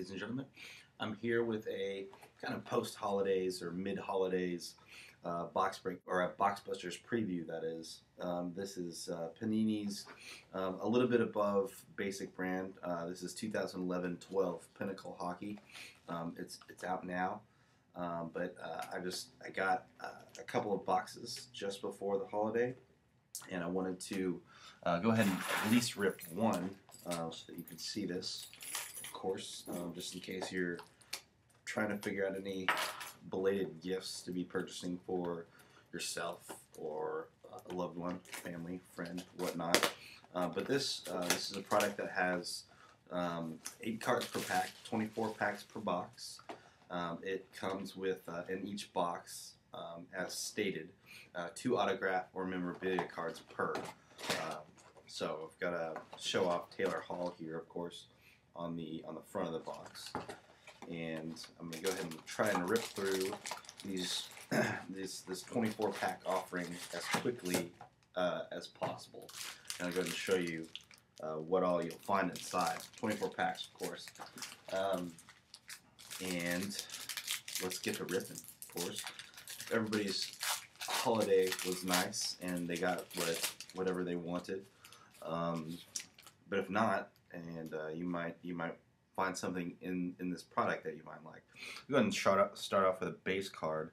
ladies and gentlemen. I'm here with a kind of post-holidays or mid-holidays box break or a Box Busters preview. That is, this is Panini's a little bit above basic brand. This is 2011-12 Pinnacle Hockey. It's out now, but I got a couple of boxes just before the holiday, and I wanted to go ahead and at least rip one so that you can see this. Of course, just in case you're trying to figure out any belated gifts to be purchasing for yourself or a loved one, family, friend, whatnot. But this is a product that has 8 cards per pack, 24 packs per box. It comes with, in each box, as stated, 2 autograph or memorabilia cards per. So I've got a show off Taylor Hall here, of course, on the front of the box, and I'm gonna go ahead and try and rip through this 24 pack offering as quickly as possible, and I'll go ahead and show you what all you'll find inside. 24 packs, of course, and let's get to ripping. Of course, everybody's holiday was nice, and they got whatever they wanted. But if not, and you might find something in this product that you might like. Go ahead and start off with a base card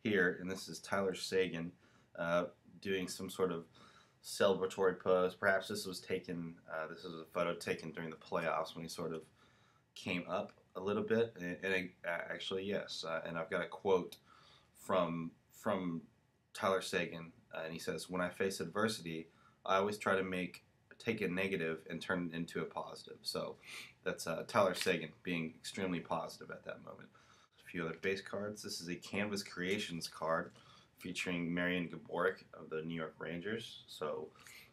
here, and this is Tyler Seguin doing some sort of celebratory pose. Perhaps this was taken. This is a photo taken during the playoffs when he sort of came up a little bit, and actually yes. And I've got a quote from Tyler Seguin, and he says, "When I face adversity, I always try to take a negative and turn it into a positive." So that's Tyler Seguin being extremely positive at that moment. A few other base cards. This is a Canvas Creations card featuring Marian Gaborik of the New York Rangers. So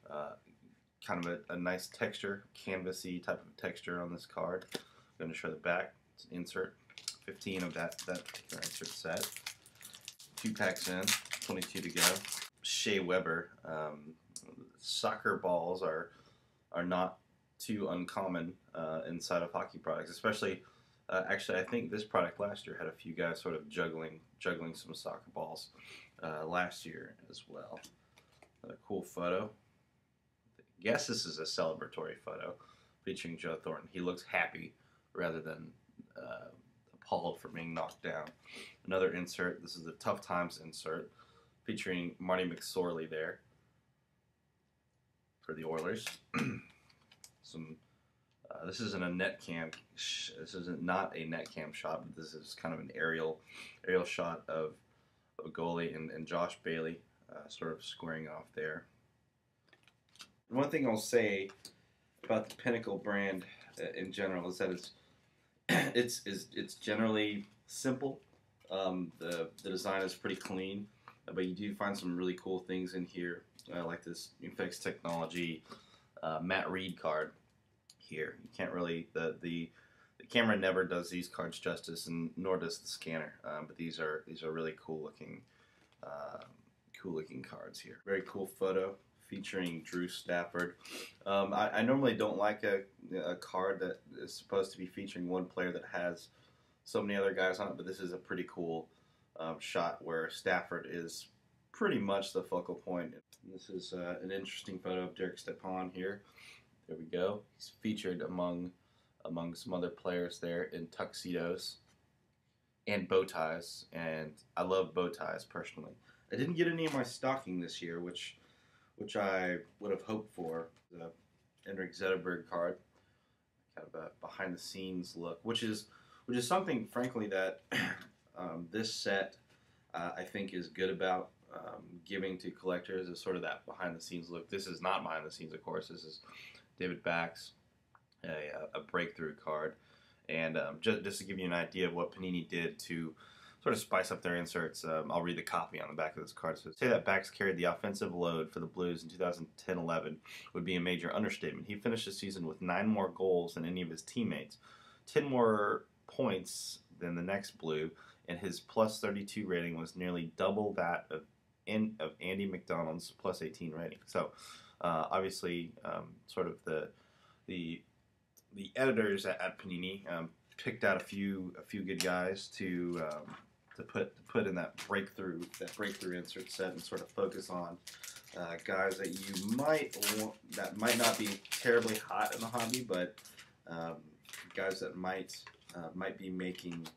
kind of a nice texture, canvasy type of texture on this card. I'm going to show the back. It's an insert. 15 of that particular insert set. 2 packs in, 22 to go. Shea Weber. Soccer balls are not too uncommon inside of hockey products, especially actually I think this product last year had a few guys sort of juggling some soccer balls last year as well. Another cool photo. I guess this is a celebratory photo featuring Joe Thornton. He looks happy rather than appalled for being knocked down. Another insert. This is the Tough Times insert featuring Marty McSorley there for the Oilers. This isn't a net cam. This isn't not a net cam shot, but this is kind of an aerial shot of a goalie and Josh Bailey sort of squaring off there. One thing I'll say about the Pinnacle brand in general is that it's generally simple. The design is pretty clean, but you do find some really cool things in here. Like this Infix Technology Matt Reed card here. You can't really, the camera never does these cards justice, and nor does the scanner. But these are really cool looking cards here. Very cool photo featuring Drew Stafford. I normally don't like a card that is supposed to be featuring one player that has so many other guys on it, but this is a pretty cool shot where Stafford is pretty much the focal point. This is an interesting photo of Derek Stepan here. There we go. He's featured among some other players there in tuxedos and bow ties, and I love bow ties personally. I didn't get any of my stocking this year, which I would have hoped for. The Henrik Zetterberg card, kind of a behind the scenes look, which is something, frankly, that this set I think is good about giving to collectors, is sort of that behind the scenes look. This is not behind the scenes, of course. This is David Bax, a breakthrough card, and just to give you an idea of what Panini did to sort of spice up their inserts, I'll read the copy on the back of this card. So, say that Bax carried the offensive load for the Blues in 2010-11 would be a major understatement. He finished the season with 9 more goals than any of his teammates, 10 more points than the next Blue, and his plus 32 rating was nearly double that of Andy McDonald's plus 18 rating. So obviously sort of the editors at Panini picked out a few good guys to put in that breakthrough insert set and sort of focus on guys that you might want, that might not be terribly hot in the hobby, but guys that might be making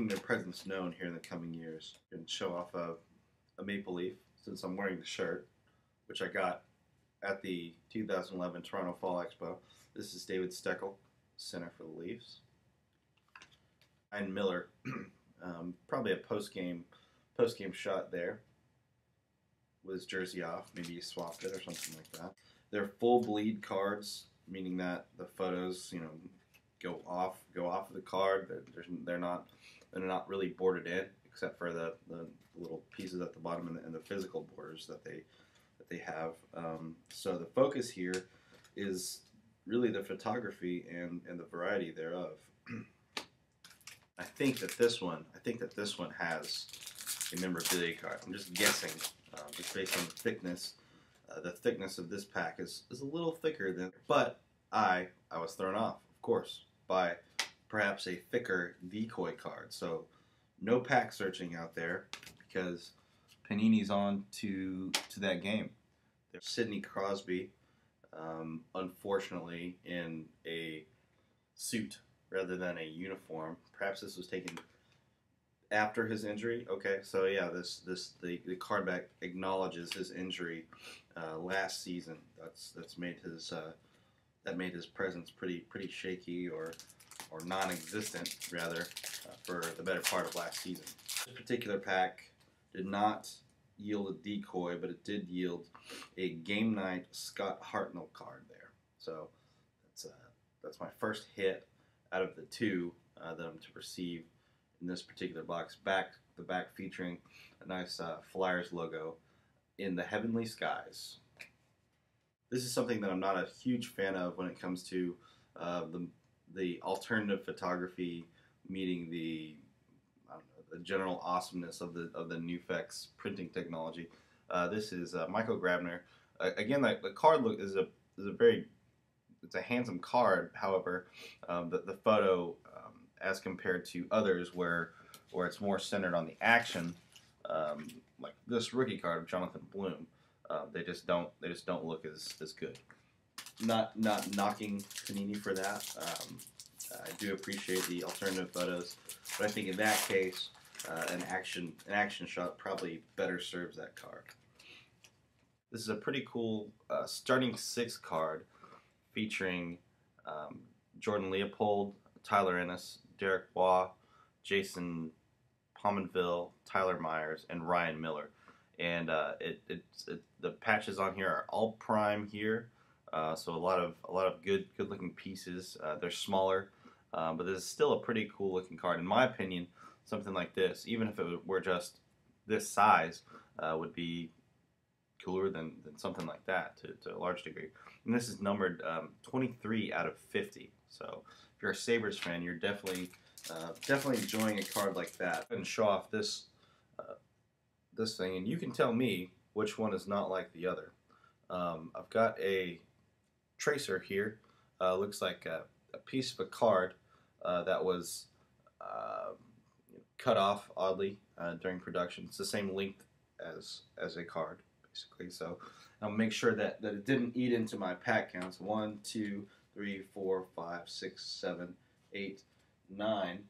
their presence known here in the coming years. And show off a maple leaf since I'm wearing the shirt, which I got at the 2011 Toronto Fall Expo. This is David Steckel, center for the Leafs. And Miller, probably a post-game shot there with his jersey off. Maybe he swapped it or something like that. They're full bleed cards, meaning that the photos, go off of the card. They're not really bordered in, except for the little pieces at the bottom and the physical borders that they have. So the focus here is really the photography and the variety thereof. I think that this one has a memorabilia card. I'm just guessing, just based on the thickness. The thickness of this pack is a little thicker than, but I was thrown off, of course, by perhaps a thicker decoy card. So no pack searching out there because Panini's on to that game. There's Sidney Crosby, unfortunately, in a suit rather than a uniform. Perhaps this was taken after his injury. Okay, so yeah, the card back acknowledges his injury last season. That made his presence pretty shaky or non-existent rather for the better part of last season. This particular pack did not yield a decoy, but it did yield a game night Scott Hartnell card there. So that's my first hit out of the two that I'm to receive in this particular box. The back featuring a nice Flyers logo in the heavenly skies. This is something that I'm not a huge fan of when it comes to the alternative photography meeting the general awesomeness of the Newfex printing technology. This is Michael Grabner. Again, the card look is a handsome card. However, the photo, as compared to others where it's more centered on the action, like this rookie card of Jonathan Bloom, they just don't look as good. Not knocking Panini for that. I do appreciate the alternative photos, but I think in that case, an action shot probably better serves that card. This is a pretty cool starting six card featuring Jordan Leopold, Tyler Ennis, Derek Waugh, Jason Pominville, Tyler Myers, and Ryan Miller. And the patches on here are all prime here, so a lot of good looking pieces. They're smaller, but this is still a pretty cool looking card. In my opinion, something like this, even if it were just this size, would be cooler than something like that to a large degree. And this is numbered 23 out of 50. So if you're a Sabres fan, you're definitely enjoying a card like that. And show off this thing, and you can tell me which one is not like the other. I've got a tracer here. Looks like a piece of a card that was cut off oddly during production. It's the same length as a card, basically. So I'll make sure that it didn't eat into my pack counts. 1, 2, 3, 4, 5, 6, 7, 8, 9.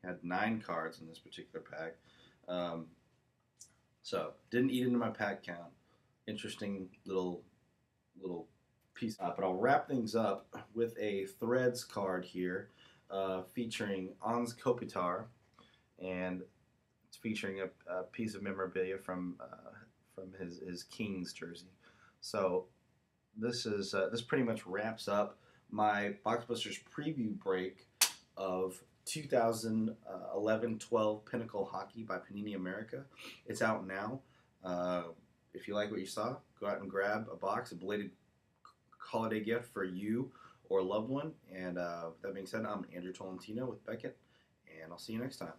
Had 9 cards in this particular pack. So didn't eat into my pack count. Interesting little piece. But I'll wrap things up with a Threads card here, featuring Ans Kopitar, and it's featuring a piece of memorabilia from his Kings jersey. So this pretty much wraps up my Boxbusters preview break of 2011-12 Pinnacle Hockey by Panini America. It's out now. If you like what you saw, go out and grab a box, a belated holiday gift for you or a loved one. And that being said, I'm Andrew Tolentino with Beckett, and I'll see you next time.